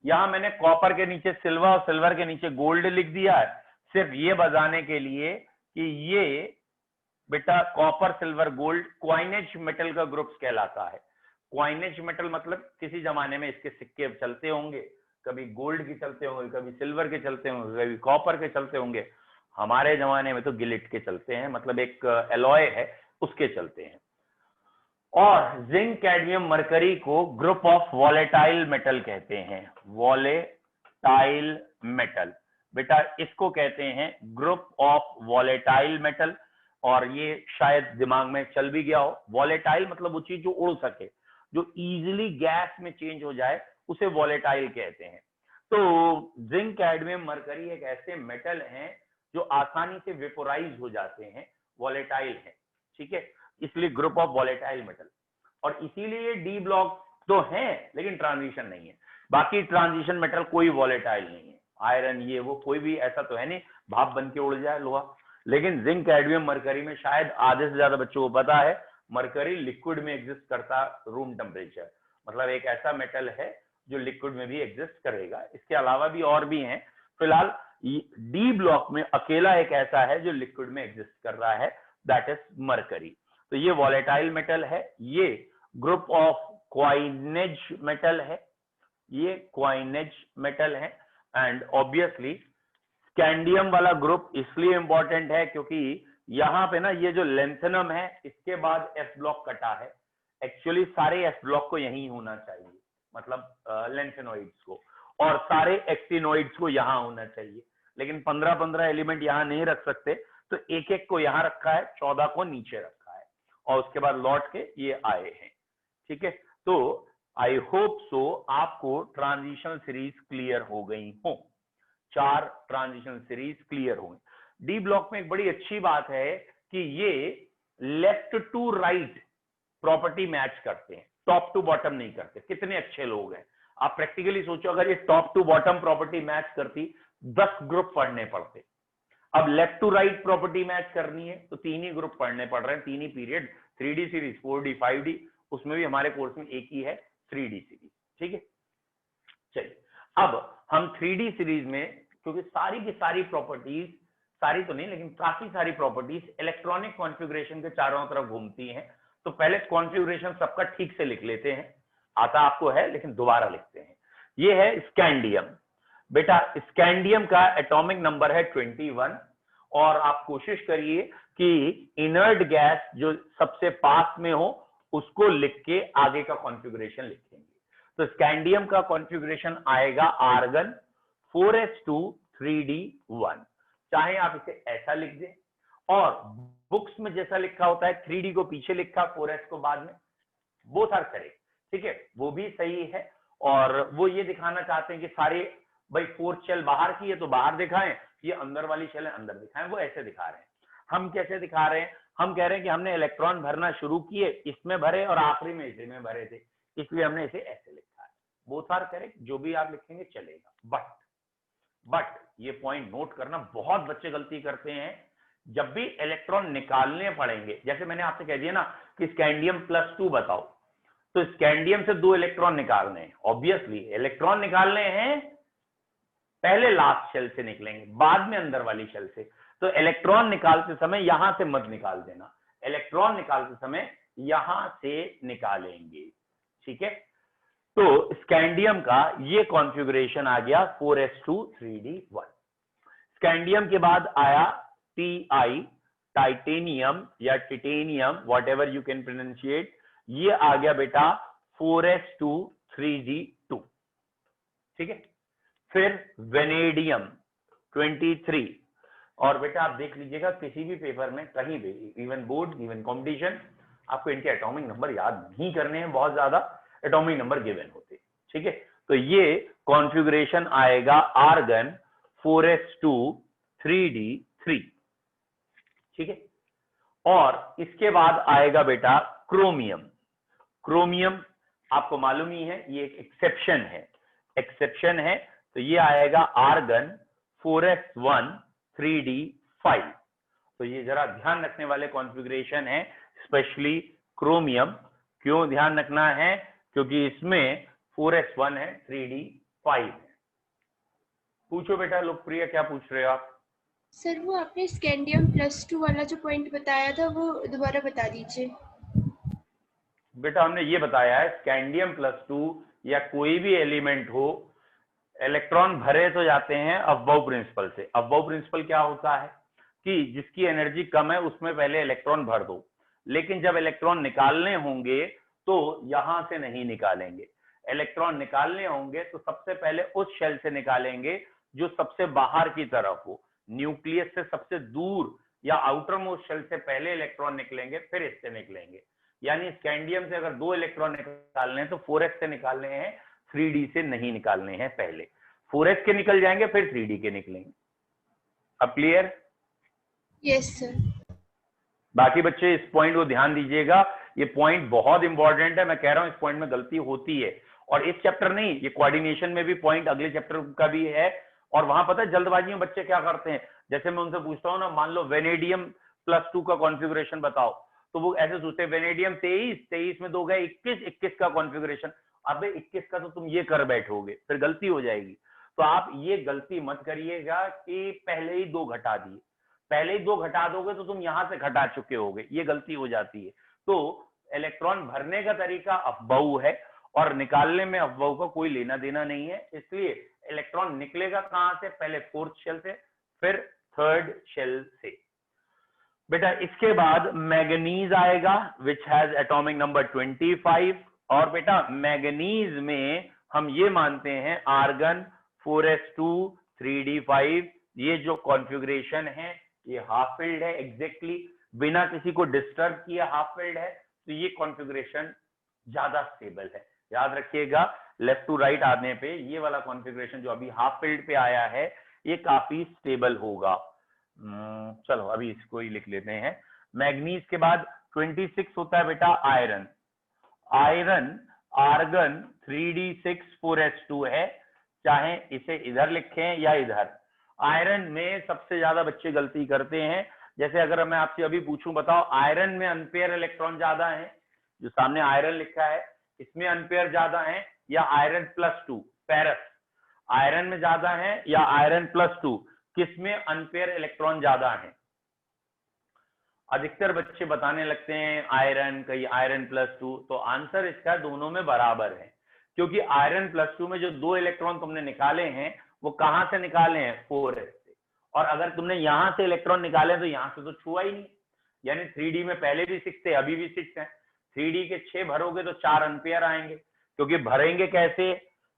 यहाँ मैंने कॉपर के नीचे सिल्वर और सिल्वर के नीचे गोल्ड लिख दिया है, सिर्फ ये बताने के लिए कि ये बेटा copper silver gold coinage metal का ग्रुप्स कहलाता है। क्वाइनेज मेटल मतलब किसी जमाने में इसके सिक्के चलते होंगे, कभी गोल्ड के चलते होंगे, कभी सिल्वर के चलते होंगे, कभी कॉपर के चलते होंगे। हमारे जमाने में तो गिलिट के चलते हैं, मतलब एक एलॉय है उसके चलते हैं। और जिंक कैडमियम मरकरी को ग्रुप ऑफ वॉलेटाइल मेटल कहते हैं, वॉलेटाइल मेटल बेटा इसको कहते हैं ग्रुप ऑफ वॉलेटाइल मेटल। और ये शायद दिमाग में चल भी गया हो, वॉलेटाइल मतलब वो चीज जो उड़ सके, जो इजीली गैस में चेंज हो जाए, उसे वॉलेटाइल कहते हैं। तो जिंक कैडमियम मरकरी एक ऐसे मेटल हैं जो आसानी से वेपोराइज हो जाते हैं, वॉलेटाइल है, ठीक है, इसलिए ग्रुप ऑफ वॉलेटाइल मेटल। और इसीलिए डी ब्लॉक तो है लेकिन ट्रांजिशन नहीं है, बाकी ट्रांजिशन मेटल कोई वॉलेटाइल नहीं है, आयरन ये वो कोई भी ऐसा तो है नहीं भाप बन के उड़ जाए लोहा। लेकिन जिंक कैडमियम मरकरी में शायद आधे से ज्यादा बच्चों को पता है, मरकरी लिक्विड में एग्जिस्ट करता रूम टेम्परेचर, मतलब एक ऐसा मेटल है जो लिक्विड में भी एग्जिस्ट करेगा। इसके अलावा भी और भी हैं, फिलहाल डी ब्लॉक में अकेला एक ऐसा है जो लिक्विड में एग्जिस्ट कर रहा है, दैट इज मरकरी। तो ये वॉलेटाइल मेटल है, ये ग्रुप ऑफ क्वाइनेज मेटल है, ये क्वाइनेज मेटल है। एंड ऑब्वियसली स्कैंडियम वाला ग्रुप इसलिए इंपॉर्टेंट है क्योंकि यहां पे ना ये जो लेंथेनम है इसके बाद एस ब्लॉक कटा है, एक्चुअली सारे एस ब्लॉक को यही होना चाहिए, मतलब लेंथेनोइड्स को, और सारे एक्टिनोइड्स को यहां होना चाहिए, लेकिन 15-15 एलिमेंट यहां नहीं रख सकते, तो एक एक को यहां रखा है, 14 को नीचे रखा है, और उसके बाद लौट के ये आए हैं, ठीक है। तो आई होप सो आपको ट्रांजिशन सीरीज क्लियर हो गई हो, 4 ट्रांजिशन सीरीज क्लियर हो गई। डी ब्लॉक में एक बड़ी अच्छी बात है कि ये left to right property match करते हैं, टॉप टू बॉटम नहीं करते। कितने अच्छे लोग हैं, आप प्रैक्टिकली सोचो, अगर ये top to bottom property match करती 10 ग्रुप पढ़ने पड़ते। अब left to right property match करनी है तो 3 ही ग्रुप पढ़ने पड़ रहे हैं, 3 ही period, 3D series, 4D 5D, उसमें भी हमारे कोर्स में एक ही है 3D सीरीज, ठीक है। चलिए अब हम 3D सीरीज में, क्योंकि सारी की सारी प्रॉपर्टीज, सारी तो नहीं लेकिन काफी सारी प्रॉपर्टीज इलेक्ट्रॉनिक कॉन्फ़िगरेशन के चारों तरफ घूमती हैं, तो पहले कॉन्फ़िगरेशन सबका ठीक से लिख लेते हैं, आता आपको है लेकिन दोबारा लिखते हैं। ये है स्कैंडियम, बेटा स्कैंडियम का एटॉमिक नंबर है 21, और आप कोशिश करिए कि इनर्ट गैस जो सबसे पास में हो उसको लिख के आगे का कॉन्फ़िगरेशन लिखेंगे। तो स्कैंडियम का कॉन्फ़िगरेशन आएगा आर्गन 4s2 3d1, चाहे आप इसे ऐसा लिख दें, और बुक्स में जैसा लिखा होता है 3d को पीछे लिखा 4s को बाद में, बोथ आर करेक्ट, ठीक है, वो भी सही है। और वो ये दिखाना चाहते हैं कि सारे भाई 4 शेल बाहर की है तो बाहर दिखाएं, ये अंदर वाली शेल है अंदर दिखाएं, वो ऐसे दिखा रहे हैं। हम कैसे दिखा रहे हैं, हम कह रहे हैं कि हमने इलेक्ट्रॉन भरना शुरू किए, इसमें भरे और आखिरी में इसी में भरे थे, इसलिए हमने इसे ऐसे लिखा है। बोथ आर करेक्ट, जो भी आप लिखेंगे चलेगा। बट ये पॉइंट नोट करना, बहुत बच्चे गलती करते हैं, जब भी इलेक्ट्रॉन निकालने पड़ेंगे, जैसे मैंने आपसे कह दिया ना कि स्कैंडियम +2 बताओ, तो स्कैंडियम से 2 इलेक्ट्रॉन निकालने हैं, ऑब्वियसली इलेक्ट्रॉन निकालने हैं, पहले लास्ट शेल से निकलेंगे बाद में अंदर वाली शेल से, तो इलेक्ट्रॉन निकालते समय यहां से मत निकाल देना, इलेक्ट्रॉन निकालते समय यहां से निकालेंगे, ठीक है। तो स्कैंडियम का ये कॉन्फ़िगरेशन आ गया 4s2 3d1। स्कैंडियम के बाद आया Ti, टाइटेनियम या titanium, what ever you can pronunciate, ये आ गया बेटा 4s2 3d2, ठीक है। फिर वेनेडियम 23, और बेटा आप देख लीजिएगा किसी भी पेपर में कहीं भी, इवन बोर्ड, इवन कॉम्पिटिशन, आपको इनके एटॉमिक नंबर याद नहीं करने हैं, बहुत ज्यादा एटॉमिक नंबर गिवन होते हैं, ठीक है। तो ये कॉन्फ़िगरेशन आएगा आर्गन 4s2 3d3, ठीक है। और इसके बाद आएगा बेटा क्रोमियम। क्रोमियम आपको मालूम ही है ये एक एक्सेप्शन है, तो ये आएगा आर्गन 4s1 3d5। तो ये जरा ध्यान रखने वाले कॉन्फ़िगरेशन है, स्पेशली क्रोमियम। क्यों ध्यान रखना है? क्योंकि इसमें 4s1 है, 3d5 है। पूछो बेटा लोकप्रिय, क्या पूछ रहे हो आप? सर वो आपने स्कैंडियम +2 वाला जो पॉइंट बताया था वो दोबारा बता दीजिए। बेटा हमने ये बताया है स्कैंडियम +2 या कोई भी एलिमेंट हो, इलेक्ट्रॉन भरे तो जाते हैं अफबाउ प्रिंसिपल से। अफबाउ प्रिंसिपल क्या होता है कि जिसकी एनर्जी कम है उसमें पहले इलेक्ट्रॉन भर दो, लेकिन जब इलेक्ट्रॉन निकालने होंगे तो यहां से नहीं निकालेंगे। इलेक्ट्रॉन निकालने होंगे तो सबसे पहले उस शेल से निकालेंगे जो सबसे बाहर की तरफ हो, न्यूक्लियस से सबसे दूर या आउटर मोस्ट शेल से पहले इलेक्ट्रॉन निकलेंगे, फिर इससे निकलेंगे। यानी स्कैंडियम से अगर 2 इलेक्ट्रॉन निकालने हैं तो 4s से निकालने हैं, 3d से नहीं निकालने हैं। पहले 4s के निकल जाएंगे, फिर 3d के निकलेंगे। अब क्लियर? Yes sir. बाकी बच्चे इस पॉइंट को ध्यान दीजिएगा, ये पॉइंट बहुत इंपॉर्टेंट है। मैं कह रहा हूं इस पॉइंट में गलती होती है, और इस चैप्टर नहीं, ये कोऑर्डिनेशन में भी पॉइंट अगले चैप्टर का भी है। और वहां पता है जल्दबाजी में बच्चे क्या करते हैं, जैसे मैं उनसे पूछता हूँ ना, मान लो वेनेडियम +2 का कॉन्फ़िगरेशन बताओ, तो वो ऐसे सोचते हैं वेनेडियम 23 में 2 गए 21 का कॉन्फ़िगरेशन। अबे 21 का तो तुम ये कर बैठोगे, फिर गलती हो जाएगी। तो आप ये गलती मत करिएगा कि पहले ही 2 घटा दिए, पहले ही 2 घटा दोगे तो तुम यहां से घटा चुके होगे, ये गलती हो जाती है। तो इलेक्ट्रॉन भरने का तरीका अफबाऊ है और निकालने में अफबाऊ का कोई लेना देना नहीं है, इसलिए इलेक्ट्रॉन निकलेगा कहां से? पहले 4th शेल से, फिर 3rd शेल से। बेटा इसके बाद मैग्नीज आएगा विच हैज एटॉमिक नंबर 25, और बेटा मैग्नीज में हम ये मानते हैं आर्गन 4s2 3d5, ये जो कॉन्फ़िगरेशन है ये हाफ फिल्ड है, एग्जैक्टली बिना किसी को डिस्टर्ब किए हाफ फिल्ड है, तो ये कॉन्फ़िगरेशन ज्यादा स्टेबल है। याद रखिएगा लेफ्ट टू राइट आने पे ये वाला कॉन्फ़िगरेशन जो अभी हाफ फिल्ड पे आया है ये काफी स्टेबल होगा। चलो अभी इसको ही लिख लेते हैं। मैग्नीज के बाद 26 होता है बेटा iron. Iron argon 3d6 4s2 है, चाहे इसे इधर लिखें या इधर। आयरन में सबसे ज्यादा बच्चे गलती करते हैं, जैसे अगर मैं आपसे अभी पूछूं बताओ आयरन में अनपेयर इलेक्ट्रॉन ज्यादा है, जो सामने आयरन लिखा है इसमें अनपेयर ज्यादा है या आयरन +2 पेरस, आयरन में ज्यादा है या आयरन +2, किसमें अनपेयर इलेक्ट्रॉन ज्यादा है? अधिकतर बच्चे बताने लगते हैं आयरन, कहीं आयरन +2, तो आंसर इसका दोनों में बराबर है, क्योंकि आयरन +2 में जो 2 इलेक्ट्रॉन तुमने निकाले हैं वो कहां से निकाले हैं? 4s से, और अगर तुमने यहां से इलेक्ट्रॉन निकाले तो यहां से तो छुआ ही नहीं। यानी 3d में पहले भी 6 थे, अभी भी 6 हैं, 3d के 6 भरोगे तो 4 अनपेयर आएंगे, क्योंकि भरेंगे कैसे?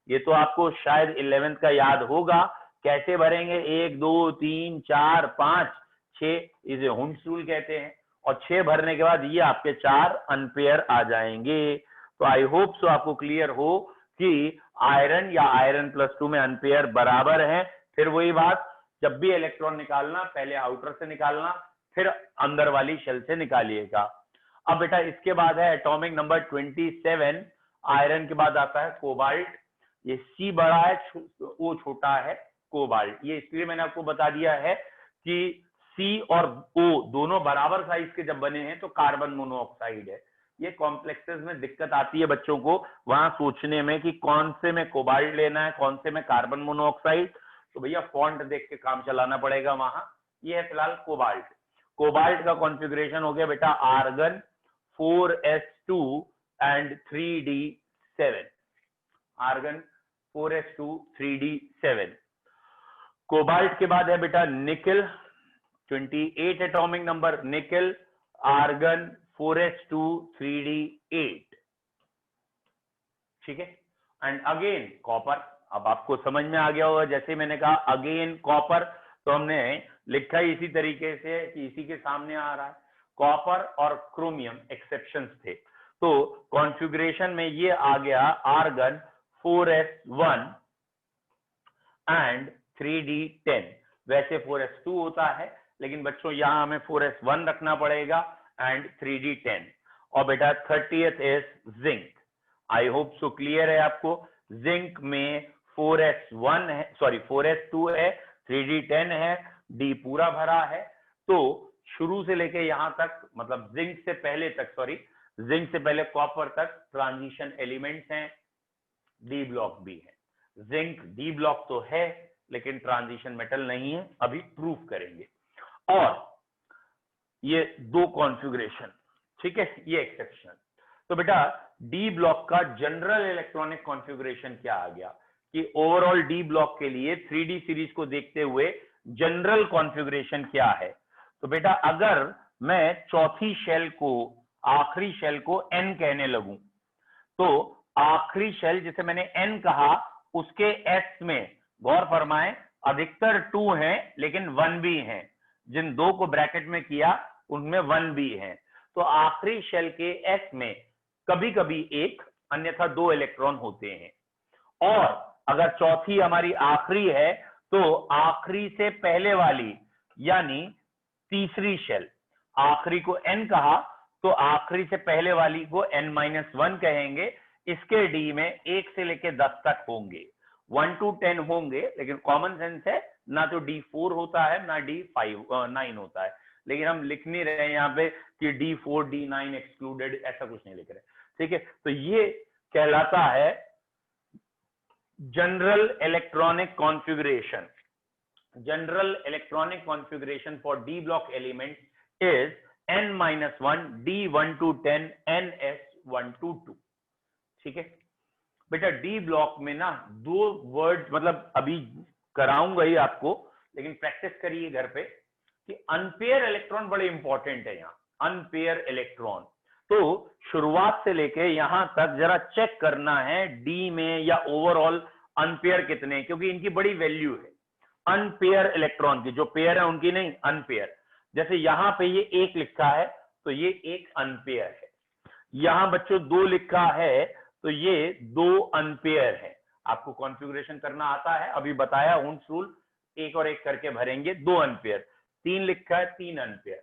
ये तो आपको शायद 11th का याद होगा, कैसे भरेंगे? 1 2 3 4 5 6, इसे हुंड्स रूल कहते हैं, और 6 भरने के बाद ये आपके 4 अनपेयर आ जाएंगे। तो आई होप सो आपको क्लियर हो कि आयरन या आयरन +2 में अनपेयर बराबर है। फिर वही बात, जब भी इलेक्ट्रॉन निकालना पहले आउटर से निकालना, फिर अंदर वाली शेल से निकालिएगा। अब बेटा इसके बाद है एटॉमिक नंबर 27, आयरन के बाद आता है कोबाल्ट। ये C बड़ा है, O छोटा है, कोबाल्ट। ये इसलिए मैंने आपको बता दिया है कि C और O दोनों बराबर साइज के जब बने हैं तो कार्बन मोनोऑक्साइड है। ये कॉम्प्लेक्सेस में दिक्कत आती है बच्चों को वहां सोचने में कि कौन से में कोबाल्ट लेना है, कौन से में कार्बन मोनोऑक्साइड, तो भैया फॉन्ट देख के काम चलाना पड़ेगा वहां। ये है फिलहाल कोबाल्ट। कोबाल्ट का कॉन्फ़िगरेशन हो गया बेटा argon 4s2 and 3d7, argon 4s2 3d7। Cobalt के बाद है बेटा निकल, 28 एटॉमिक नंबर, निकल आर्गन 4s2 3d8, ठीक है। एंड अगेन कॉपर, अब आपको समझ में आ गया होगा, जैसे मैंने कहा अगेन कॉपर, तो हमने लिखा है इसी तरीके से कि इसी के सामने आ रहा है। कॉपर और क्रोमियम एक्सेप्शंस थे, तो कॉन्फ़िगरेशन में ये आ गया आर्गन 4s1 एंड 3d10। वैसे 4s2 होता है, लेकिन बच्चों यहां हमें 4s1 रखना पड़ेगा एंड 3d10। और बेटा 30th is zinc. I hope so clear है आपको। जिंक में 4s1 है, सॉरी 4s2 है, 3d10 है, डी पूरा भरा है। तो शुरू से लेके यहां तक, मतलब जिंक से पहले तक, सॉरी जिंक से पहले कॉपर तक ट्रांजिशन एलिमेंट्स हैं, डी ब्लॉक भी है। जिंक डी ब्लॉक तो है लेकिन ट्रांजिशन मेटल नहीं है, अभी प्रूफ करेंगे। और ये दो कॉन्फ़िगरेशन, ठीक है, ये एक्सेप्शनल। तो बेटा डी ब्लॉक का जनरल इलेक्ट्रॉनिक कॉन्फ़िगरेशन क्या आ गया कि ओवरऑल डी ब्लॉक के लिए 3D सीरीज को देखते हुए जनरल कॉन्फ़िगरेशन क्या है। तो बेटा अगर मैं चौथी शेल को, आखिरी शेल को n कहने लगूं, तो आखिरी शेल जिसे मैंने n कहा उसके s में गौर फरमाएं अधिकतर 2 हैं लेकिन 1 भी हैं। जिन दो को ब्रैकेट में किया उनमें 1 भी है। तो आखिरी शेल के s में कभी कभी एक, अन्यथा 2 इलेक्ट्रॉन होते हैं। और अगर चौथी हमारी आखिरी है तो आखिरी से पहले वाली यानी तीसरी शेल, आखिरी को n कहा तो आखिरी से पहले वाली को n-1 कहेंगे। इसके डी में 1 से लेके 10 तक होंगे, 1 to 10 होंगे, लेकिन कॉमन सेंस है ना तो D4 होता है ना D9 होता है। लेकिन हम लिख नहीं रहे हैं यहाँ पे कि D4 D9 एक्सक्लूडेड, ऐसा कुछ नहीं लिख रहे, ठीक है। तो ये कहलाता है general electronic configuration. General electronic configuration for D block element is n-1 D1 to 10 ns1 to 2, ठीक है। बेटा डी ब्लॉक में ना दो वर्ड, मतलब अभी कराऊंगा ही आपको, लेकिन प्रैक्टिस करिए घर पे कि अनपेयर इलेक्ट्रॉन बड़े इंपॉर्टेंट है। यहाँ अनपेयर इलेक्ट्रॉन, तो शुरुआत से लेके यहां तक जरा चेक करना है डी में या ओवरऑल अनपेयर कितने, क्योंकि इनकी बड़ी वैल्यू है अनपेयर इलेक्ट्रॉन की। जो पेयर है उनकी नहीं, अनपेयर। जैसे यहां पे ये 1 लिखा है तो ये एक अनपेयर है। यहां बच्चों 2 लिखा है तो ये 2 अनपेयर है। आपको कॉन्फ़िगरेशन करना आता है, अभी बताया हुंस रूल, एक और एक करके भरेंगे। 2 अनपेयर, 3 लिखा है, 3 अनपेयर।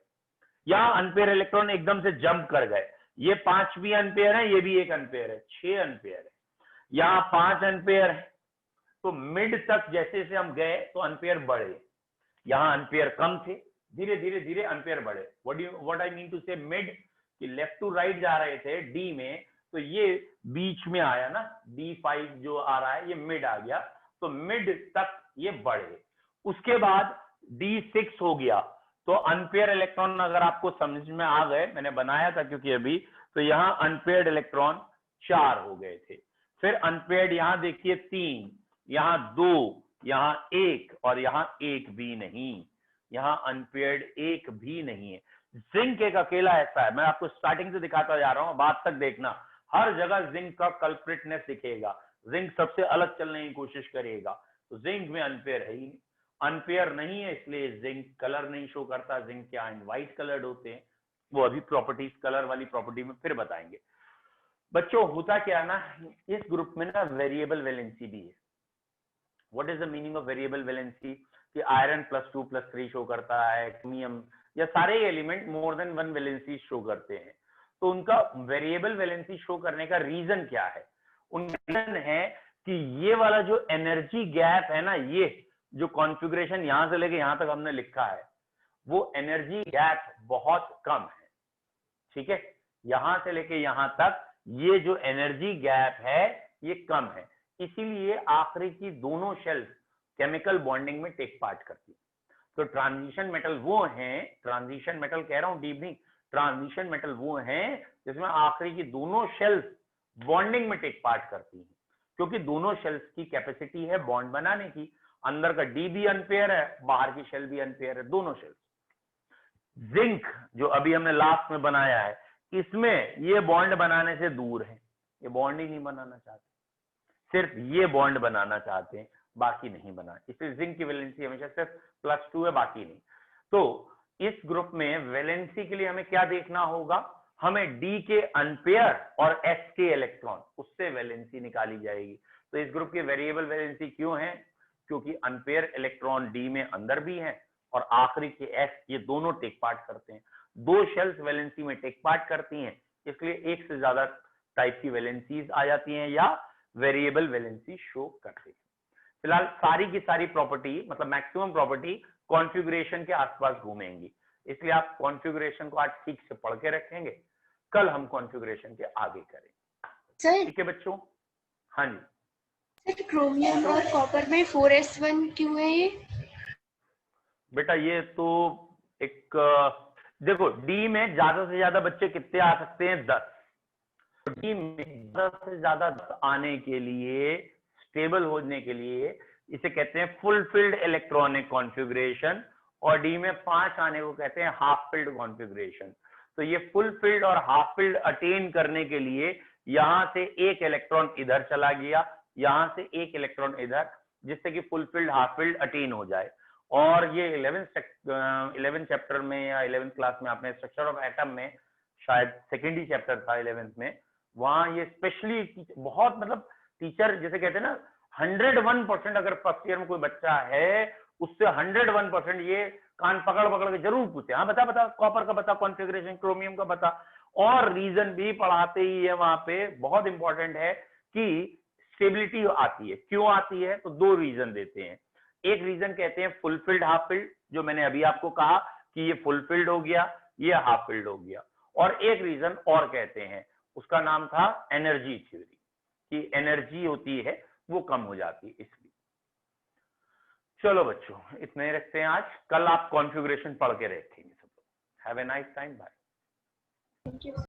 यहां अनपेयर इलेक्ट्रॉन एकदम से जंप कर गए, ये 5 भी अनपेयर है, ये भी एक अनपेयर है, 6 अनपेयर है। यहां 5 अनपेयर है, तो मिड तक जैसे जैसे हम गए तो अनपेयर बढ़े। यहां अनपेयर कम थे, धीरे धीरे धीरे अनपेयर बढ़े। व्हाट आई मीन टू से मिड, कि लेफ्ट टू राइट जा रहे थे डी में, तो ये बीच में आया ना, D5 जो आ रहा है ये मिड आ गया, तो मिड तक ये बढ़े। उसके बाद D6 हो गया, तो अनपेयर इलेक्ट्रॉन अगर आपको समझ में आ गए, मैंने बनाया था क्योंकि अभी, तो यहाँ अनपेयर्ड इलेक्ट्रॉन 4 हो गए थे। फिर अनपेयर्ड यहाँ देखिए 3, यहाँ 2, यहाँ 1 और यहाँ 1 भी नहीं। यहाँ अनपेयर्ड 1 भी नहीं है। जिंक एक अकेला ऐसा है, मैं आपको स्टार्टिंग से दिखाता जा रहा हूं, बाद तक देखना, हर जगह जिंक का कल्प्रिटनेस दिखेगा। जिंक सबसे अलग चलने की कोशिश करेगा, तो जिंक में अनपेयर है ही नहीं। अनपेयर नहीं है इसलिए जिंक कलर नहीं शो करता। जिंक के आयन व्हाइट कलर्ड होते हैं, वो अभी प्रॉपर्टीज, कलर वाली प्रॉपर्टी में फिर बताएंगे। बच्चों होता क्या ना, इस ग्रुप में ना वेरिएबल वैलेंसी भी है। What is the meaning of variable valency? कि आयरन +2 +3 शो करता है, क्रोमियम या सारे element more than 1 valency show करते हैं। तो उनका वेरिएबल वैलेंसी शो करने का रीजन क्या है? उनका रीजन है कि ये वाला जो एनर्जी गैप है ना, ये जो कॉन्फ़िगरेशन यहां से लेके यहां तक हमने लिखा है, वो एनर्जी गैप बहुत कम है, ठीक है। यहां से लेके यहां तक ये जो एनर्जी गैप है ये कम है, इसीलिए आखिरी की दोनों शेल्स केमिकल बॉन्डिंग में टेक पार्ट करती है। तो ट्रांजिशन मेटल वो हैं, ट्रांजिशन मेटल कह रहा हूं डीप नहीं, ट्रांजिशन मेटल वो हैं जिसमें आखिरी की दोनों शेल्स बॉन्डिंग में टेक पार्ट करती हैं, क्योंकि दोनों शेल्स की कैपेसिटी है बॉन्ड बनाने की। अंदर का डी भी अनपेयर है, बाहर की शेल भी अनपेयर है, दोनों शेल्स। जिंक जो अभी हमने लास्ट में बनाया है, इसमें ये बॉन्ड बनाने से दूर है, ये बॉन्ड ही नहीं बनाना चाहते। सिर्फ ये बॉन्ड बनाना चाहते हैं, बाकी नहीं बना। इसलिए जिंक की वैलेंसी हमेशा सिर्फ +2 है, बाकी नहीं। तो इस ग्रुप में वैलेंसी के लिए हमें क्या देखना होगा, हमें डी के अनपेयर और एस के इलेक्ट्रॉन, उससे वैलेंसी निकाली जाएगी। तो इस ग्रुप की वेरिएबल वैलेंसी क्यों है, क्योंकि अनपेयर इलेक्ट्रॉन डी में अंदर भी है और आखिरी के एस, ये दोनों टेक पार्ट करते हैं। 2 शेल्स वैलेंसी में टेक पार्ट करती हैं, इसलिए एक से ज्यादा टाइप की वैलेंसीज आ जाती हैं या वेरिएबल वैलेंसी शो करते हैं। फिलहाल सारी की सारी प्रॉपर्टी, मतलब मैक्सिमम प्रॉपर्टी कॉन्फ़िगरेशन के आसपास घूमेंगी, इसलिए आप कॉन्फ़िगरेशन को आज ठीक से पढ़ के रखेंगे, कल हम कॉन्फ़िगरेशन के आगे करेंगे। सर ठीक है बच्चों? हाँ जी सर, क्रोमियम और कॉपर में 4s1 क्यों है ये? बेटा, ये तो एक देखो, डी में ज्यादा से ज्यादा बच्चे कितने आ सकते हैं, 10। डी में ज्यादा से ज्यादा 10 आने के लिए, स्टेबल होने के लिए, इसे कहते हैं फुलफिल्ड इलेक्ट्रॉनिक कॉन्फ़िगरेशन, और डी में 5 आने को कहते हैं हाफ फिल्ड कॉन्फ़िगरेशन। तो ये फुलफिल्ड और हाफ फिल्ड अटेन करने के लिए यहां से एक इलेक्ट्रॉन इधर चला गया, यहां से एक इलेक्ट्रॉन इधर, जिससे कि फुलफिल्ड हाफ फिल्ड अटेन हो जाए। और ये 11th चैप्टर में या 11th क्लास में आपने स्ट्रक्चर ऑफ एटम में, शायद सेकेंड ही चैप्टर था 11th में, वहां ये स्पेशली बहुत, मतलब टीचर जैसे कहते हैं ना, 101% अगर फर्स्ट ईयर में कोई बच्चा है, उससे 101% ये कान पकड़ पकड़ के जरूर पूछे, हाँ बता बता, कॉपर का बता, कॉन्फ़िगरेशन क्रोमियम का बता। और रीजन भी पढ़ाते ही है वहां पे, बहुत इंपॉर्टेंट है कि स्टेबिलिटी आती है। क्यों आती है, तो 2 रीजन देते हैं। एक रीजन कहते हैं फुलफिल्ड हाफ फिल्ड, जो मैंने अभी आपको कहा कि ये फुलफिल्ड हो गया, ये हाफ फिल्ड हो गया। और एक रीजन और कहते हैं, उसका नाम था एनर्जी थ्योरी, कि एनर्जी होती है वो कम हो जाती है, इसलिए। चलो बच्चों, इतना ही रखते हैं आज, कल आप कॉन्फ़िगरेशन पढ़ के रखेंगे सब। Have a nice time, bye. Thank you.